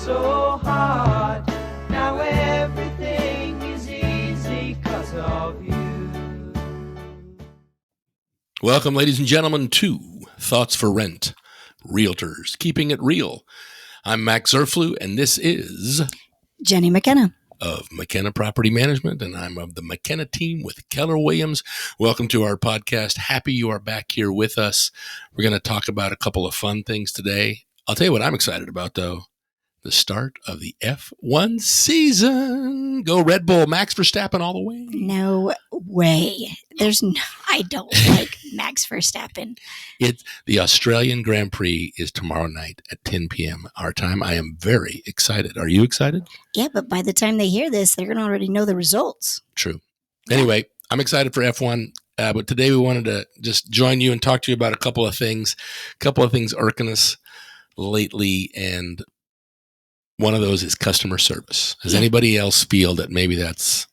so hard. Now everything is easy 'cause of you. Welcome, ladies and gentlemen, to Thoughts for Rent, Realtors, Keeping It Real. I'm Max Zerflew, and this is Jenni McKenna of McKenna Property Management, and I'm of the McKenna team with Keller Williams. Welcome to our podcast. Happy you are back here with us. We're going to talk about a couple of fun things today. I'll tell you what I'm excited about, though. The start of the F1 season. Go Red Bull, Max Verstappen all the way. No way. I don't like Max Verstappen. The Australian Grand Prix is tomorrow night at 10 p.m. our time. I am very excited. Are you excited? Yeah, but by the time they hear this, they're going to already know the results. True. Anyway, I'm excited for F1. But today we wanted to just join you and talk to you about a couple of things irking us lately, and one of those is customer service. Does anybody else feel that maybe that's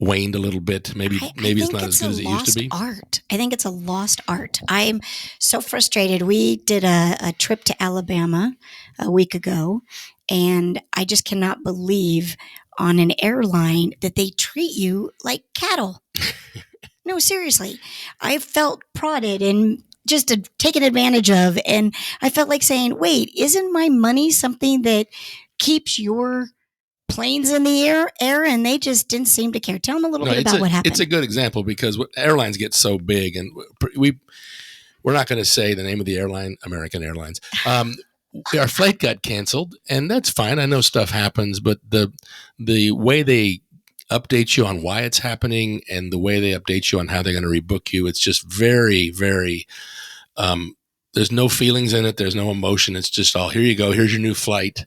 waned a little bit? Maybe it's not as good as it used to be. Art. I think it's a lost art. I'm so frustrated. We did a trip to Alabama a week ago, and I just cannot believe on an airline that they treat you like cattle. No, seriously. I felt prodded and just taken advantage of. And I felt like saying, wait, isn't my money something that keeps your planes in the air? And they just didn't seem to care. Tell them a little bit about what happened. It's a good example because airlines get so big, and we're not going to say the name of the airline, American Airlines. Our flight got canceled, and that's fine. I know stuff happens, but the way they update you on why it's happening and the way they update you on how they're going to rebook you, it's just very, very, there's no feelings in it. There's no emotion. It's just all, here you go. Here's your new flight.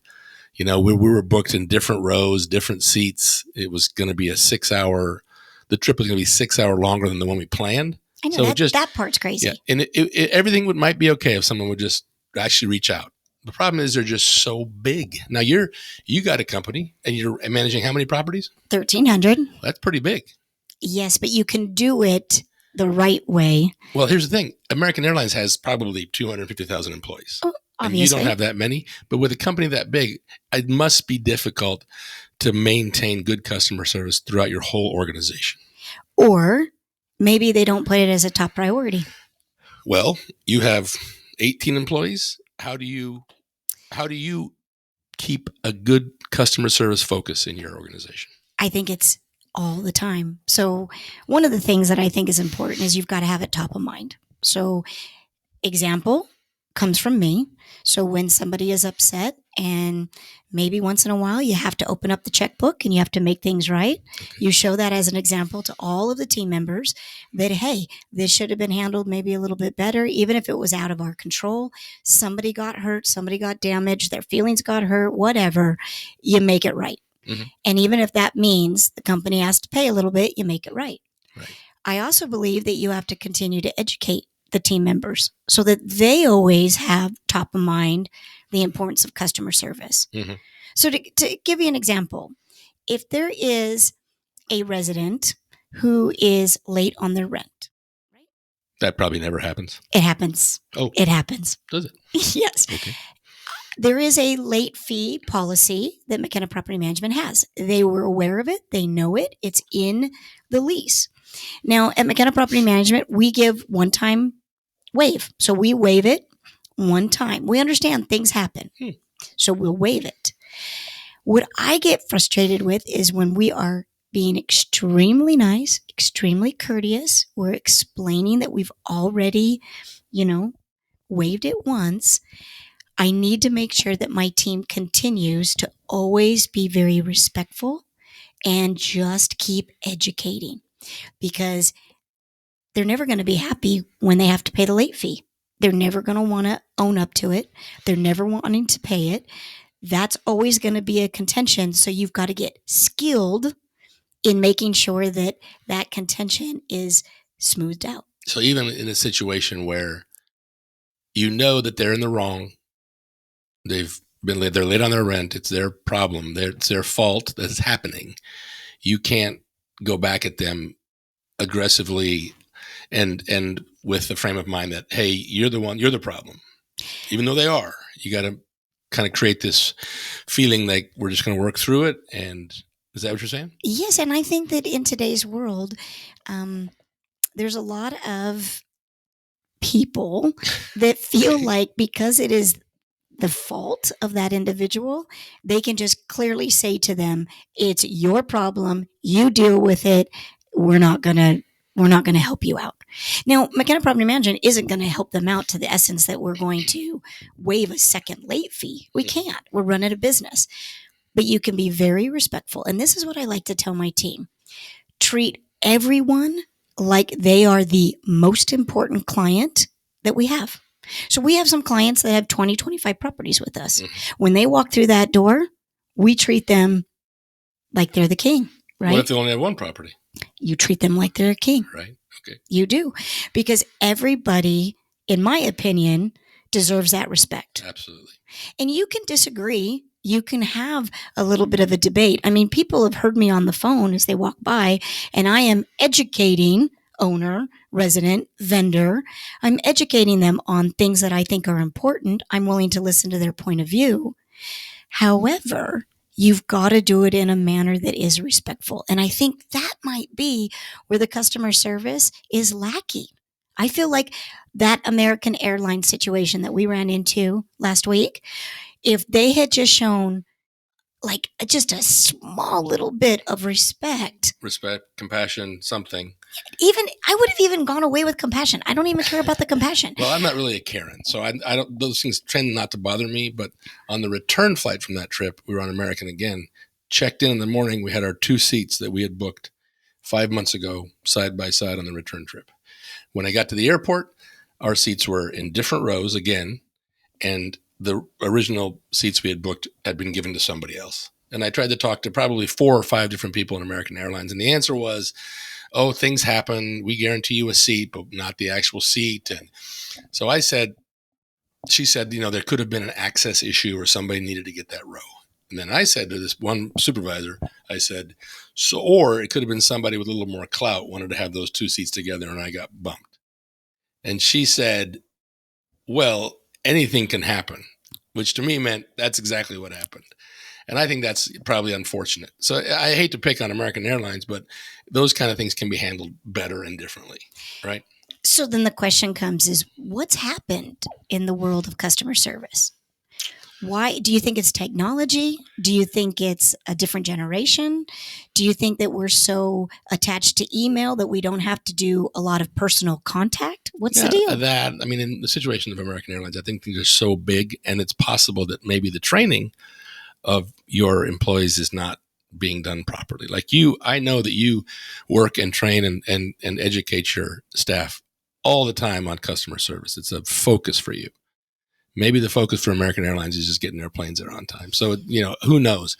You know, we were booked in different rows, different seats. It was going to be the trip was going to be 6 hour longer than the one we planned. I know, so that part's crazy. Yeah, and everything might be okay if someone would just actually reach out. The problem is they're just so big. Now you got a company and you're managing how many properties? 1,300. That's pretty big. Yes, but you can do it the right way. Well, here's the thing. American Airlines has probably 250,000 employees. Oh, obviously. And you don't have that many. But with a company that big, it must be difficult to maintain good customer service throughout your whole organization. Or maybe they don't put it as a top priority. Well, you have 18 employees. How do you keep a good customer service focus in your organization? I think it's all the time. So one of the things that I think is important is you've got to have it top of mind. So example comes from me. So when somebody is upset, and maybe once in a while you have to open up the checkbook and you have to make things right. Okay. You show that as an example to all of the team members that, hey, this should have been handled maybe a little bit better, even if it was out of our control. Somebody got hurt, somebody got damaged, their feelings got hurt, whatever, you make it right. Mm-hmm. And even if that means the company has to pay a little bit, you make it right. Right. I also believe that you have to continue to educate the team members so that they always have top of mind the importance of customer service. Mm-hmm. So to give you an example, if there is a resident who is late on their rent, right? That probably never happens. It happens. Oh, it happens. Does it? Yes. Okay. There is a late fee policy that McKenna Property Management has. They were aware of it. They know it. It's in the lease. Now, at McKenna Property Management, we give one-time waive. So we waive it one time. We understand things happen. So we'll waive it. What I get frustrated with is when we are being extremely nice, extremely courteous. We're explaining that we've already, waived it once. I need to make sure that my team continues to always be very respectful and just keep educating, because they're never going to be happy when they have to pay the late fee. They're never going to want to own up to it. They're never wanting to pay it. That's always going to be a contention. So you've got to get skilled in making sure that that contention is smoothed out. So even in a situation where you know that they're in the wrong, they're late on their rent, it's their problem, it's their fault that's happening, you can't go back at them aggressively and with the frame of mind that, hey, you're the problem. Even though they are, you got to kind of create this feeling like we're just going to work through it. And is that what you're saying? Yes, and I think that in today's world, there's a lot of people that feel like because it is the fault of that individual, they can just clearly say to them, "It's your problem. You deal with it. We're not gonna help you out." Now, McKenna Property Management isn't going to help them out to the essence that we're going to waive a second late fee. We can't. We're running a business, but you can be very respectful. And this is what I like to tell my team: treat everyone like they are the most important client that we have. So we have some clients that have 20, 25 properties with us. When they walk through that door, we treat them like they're the king, right? What if they only have one property? You treat them like they're a king. Right. Okay. You do. Because everybody, in my opinion, deserves that respect. Absolutely. And you can disagree. You can have a little bit of a debate. I mean, people have heard me on the phone as they walk by, and I am educating owner, resident, vendor. I'm educating them on things that I think are important. I'm willing to listen to their point of view. However, you've got to do it in a manner that is respectful. And I think that might be where the customer service is lacking. I feel like that American Airlines situation that we ran into last week, if they had just shown like just a small little bit of respect, compassion, something. Even I would have even gone away with compassion. I don't even care about the compassion. Well, I'm not really a Karen, so I don't. Those things tend not to bother me. But on the return flight from that trip, we were on American again. Checked in the morning. We had our 2 seats that we had booked 5 months ago, side by side on the return trip. When I got to the airport, our seats were in different rows again, and the original seats we had booked had been given to somebody else. And I tried to talk to probably 4 or 5 different people in American Airlines. And the answer was, oh, things happen. We guarantee you a seat, but not the actual seat. And so she said, there could have been an access issue or somebody needed to get that row. And then I said to this one supervisor, I said, or it could have been somebody with a little more clout wanted to have those 2 seats together and I got bumped. And she said, well, anything can happen, which to me meant that's exactly what happened. And I think that's probably unfortunate. So I hate to pick on American Airlines, but those kind of things can be handled better and differently, right? So then the question comes is, what's happened in the world of customer service? Why do you think it's technology? Do you think it's a different generation? Do you think that we're so attached to email that we don't have to do a lot of personal contact? What's the deal? In the situation of American Airlines, I think things are so big, and it's possible that maybe the training of your employees is not being done properly. Like I know that you work and train and educate your staff all the time on customer service. It's a focus for you. Maybe the focus for American Airlines is just getting their planes there on time. So, who knows?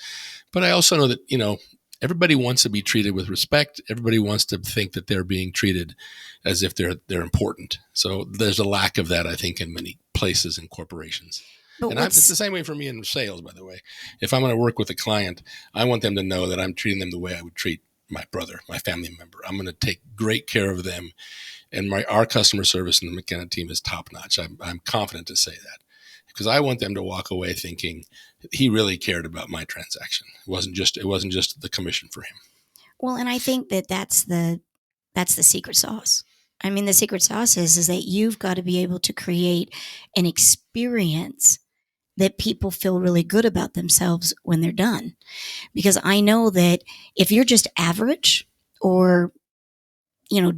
But I also know that, everybody wants to be treated with respect. Everybody wants to think that they're being treated as if they're important. So there's a lack of that, I think, in many places and corporations. And it's the same way for me in sales, by the way. If I'm going to work with a client, I want them to know that I'm treating them the way I would treat my brother, my family member. I'm going to take great care of them. And our customer service in the McKenna team is top notch. I'm confident to say that. Because I want them to walk away thinking he really cared about my transaction. It wasn't just the commission for him. Well, and I think that's the secret sauce. I mean, the secret sauce is that you've got to be able to create an experience that people feel really good about themselves when they're done. Because I know that if you're just average or,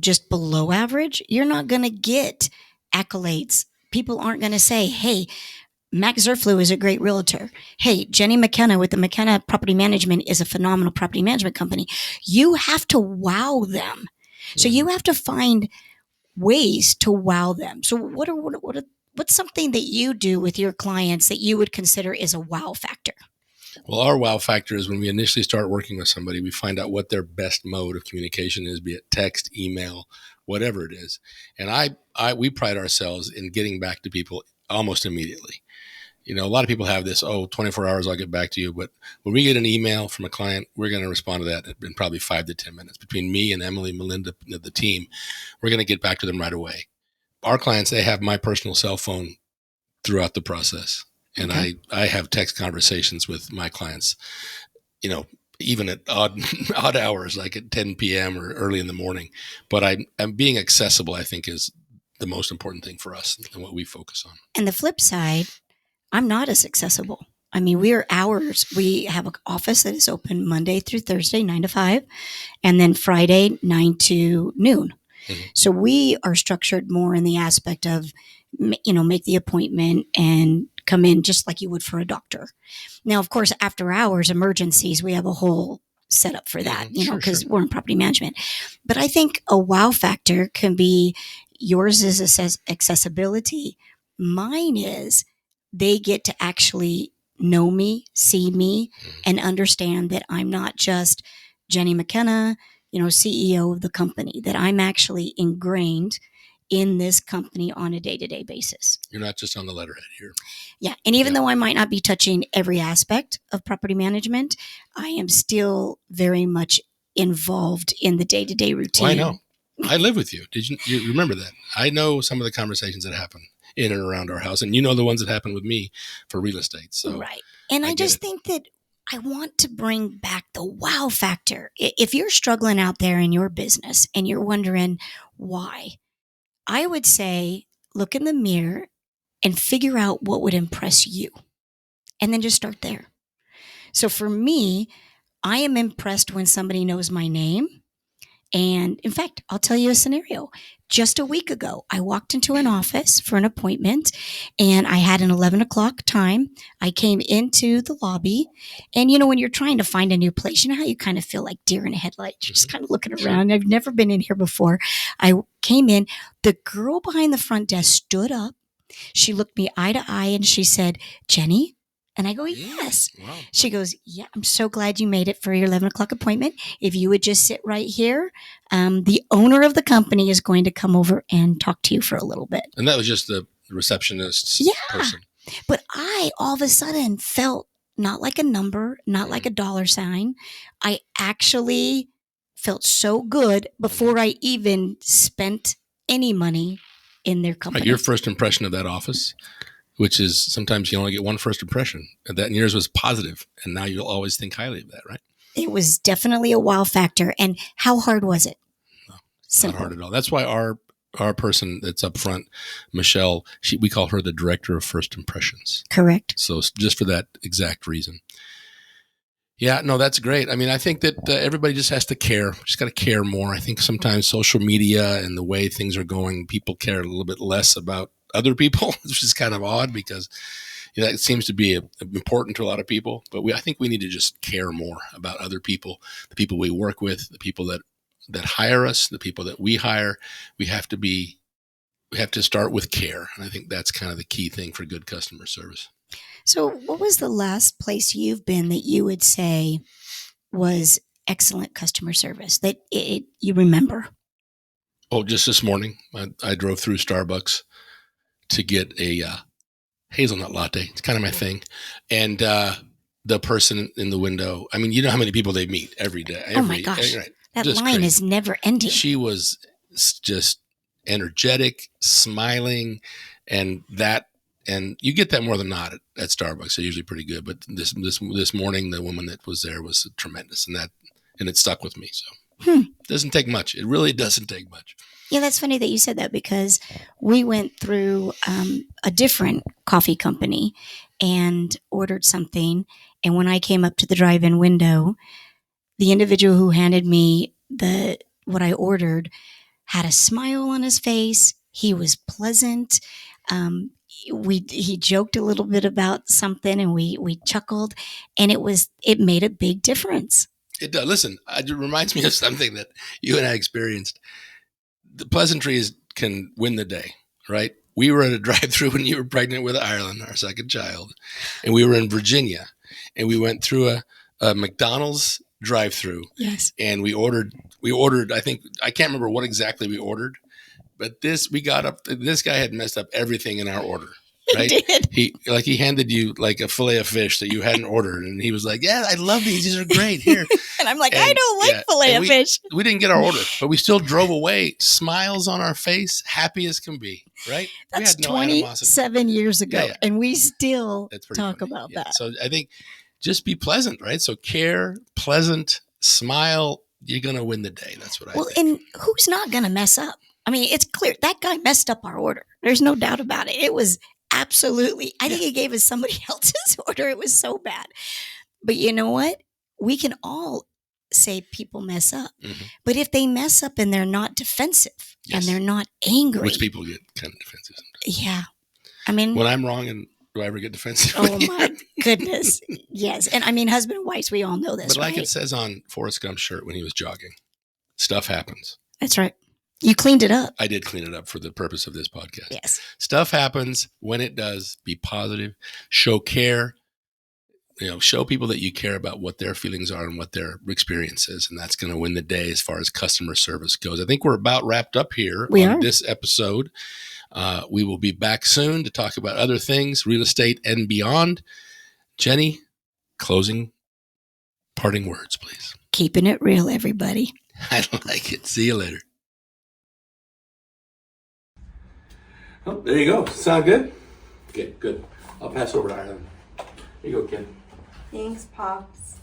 just below average, you're not going to get accolades. People aren't going to say, hey, Max Zerflu is a great realtor. Hey, Jenni McKenna with the McKenna Property Management is a phenomenal property management company. You have to wow them. So you have to find ways to wow them. So what's something that you do with your clients that you would consider is a wow factor? Well, our wow factor is when we initially start working with somebody, we find out what their best mode of communication is, be it text, email, whatever it is. And we pride ourselves in getting back to people almost immediately. A lot of people have this, 24 hours, I'll get back to you. But when we get an email from a client, we're going to respond to that in probably 5 to 10 minutes. Between me and Emily, Melinda, the team, we're going to get back to them right away. Our clients, they have my personal cell phone throughout the process. And Okay. I have text conversations with my clients, even at odd hours, like at 10 p.m. or early in the morning. But I'm being accessible, I think, is the most important thing for us and what we focus on. And the flip side, I'm not as accessible. I mean, we are hours. We have an office that is open Monday through Thursday, 9 to 5, and then Friday, 9 to noon. Mhm. So we are structured more in the aspect of, make the appointment and come in just like you would for a doctor. Now, of course, after hours emergencies, we have a whole setup for that, Mhm. Sure, because sure. we're in property management. But I think a wow factor can be yours is accessibility. Mine is they get to actually know me, see me, and understand that I'm not just Jenni McKenna, CEO of the company, that I'm actually ingrained in this company on a day-to-day basis. You're not just on the letterhead here. Yeah. And even Yeah. though I might not be touching every aspect of property management, I am still very much involved in the day-to-day routine. Well, I know. I live with you. You remember that? I know some of the conversations that happen in and around our house, and you know the ones that happen with me for real estate. So Right. And I get just it. think that I want to bring back the wow factor. If you're struggling out there in your business and you're wondering why, I would say look in the mirror and figure out what would impress you. And then just start there. So for me, I am impressed when somebody knows my name. And in fact, I'll tell you a scenario. Just a week ago, I walked into an office for an appointment and I had an 11 o'clock time. I came into the lobby. And when you're trying to find a new place, you know how you kind of feel like deer in a headlight? You're just kind of looking around. I've never been in here before. I came in. The girl behind the front desk stood up. She looked me eye to eye and she said, "Jenni?" And I go, "Yes." Wow. She goes, "Yeah, I'm so glad you made it for your 11 o'clock appointment. If you would just sit right here, the owner of the company is going to come over and talk to you for a little bit." And that was just the receptionist's person. But I all of a sudden felt not like a number, not like a dollar sign. I actually felt so good before I even spent any money in their company. Right, your first impression of that office, which is sometimes you only get one first impression, and that in yours was positive, and now you'll always think highly of that, right? It was definitely a wow factor. And how hard was it? Not hard at all. That's why our person that's up front, Michelle, we call her the director of first impressions. Correct. So just for that exact reason. Yeah, no, that's great. I mean, I think that everybody just has to care. Just got to care more. I think sometimes social media and the way things are going, people care a little bit less about other people, which is kind of odd because it seems to be important to a lot of people. But I think we need to just care more about other people, the people we work with, the people that hire us, the people that we hire. We have to start with care. And I think that's kind of the key thing for good customer service. So what was the last place you've been that you would say was excellent customer service that you remember? Oh, just this morning, I drove through Starbucks to get a hazelnut latte. It's kind of my thing. And the person in the window, I mean, you know how many people they meet every day. Oh my gosh. Right, that just line crazy. is never ending. She was just energetic, smiling, and you get that more than not at Starbucks. They're usually pretty good. But this morning, the woman that was there was tremendous, and it stuck with me. So it doesn't take much. It really doesn't take much. Yeah, that's funny that you said that because we went through a different coffee company and ordered something. And when I came up to the drive-in window, the individual who handed me what I ordered had a smile on his face. He was pleasant. He joked a little bit about something, and we chuckled, and it made a big difference. It does. Listen, it reminds me of something that you and I experienced. The pleasantries can win the day, right? We were at a drive-through when you were pregnant with Ireland, our second child, and we were in Virginia, and we went through a McDonald's drive-through. Yes. And we ordered, I can't remember what exactly we ordered, but this guy had messed up everything in our order. right? did. He handed you like a fillet of fish that you hadn't ordered, and he was like, "Yeah, I love these. These are great. Here." And I'm like, I And, don't like yeah, filet and of fish. We didn't get our order, but we still drove away, smiles on our face, happy as can be, right? We That's had no animosity. 27 years ago, Yeah. and we still That's pretty talk funny. about Yeah. that. So I think just be pleasant, right? So care, pleasant, smile. You're going to win the day. That's what I think. And who's not going to mess up? I mean, it's clear that guy messed up our order. There's no doubt about it. It was absolutely, I think he gave us somebody else's order. It was so bad. But you know what? We can all say people mess up. Mhm. But if they mess up and they're not defensive Yes. and they're not angry. Which people get kind of defensive sometimes. Yeah. I mean, When I'm wrong, and do I ever get defensive? oh my goodness. Yes. And I mean, husband and wives, we all know this, But like right? it says on Forrest Gump's shirt when he was jogging, stuff happens. That's right. You cleaned it up. I did clean it up for the purpose of this podcast. Yes. Stuff happens. When it does, be positive, show care, show people that you care about what their feelings are and what their experience is. And that's going to win the day as far as customer service goes. I think we're about wrapped up here on this episode. We will be back soon to talk about other things, real estate and beyond. Jenni, closing parting words, please. Keeping it real, everybody. I like it. See you later. Oh, there you go. Sound good? Okay, good. I'll pass over to Ireland. Here you go, kid. Thanks, Pops.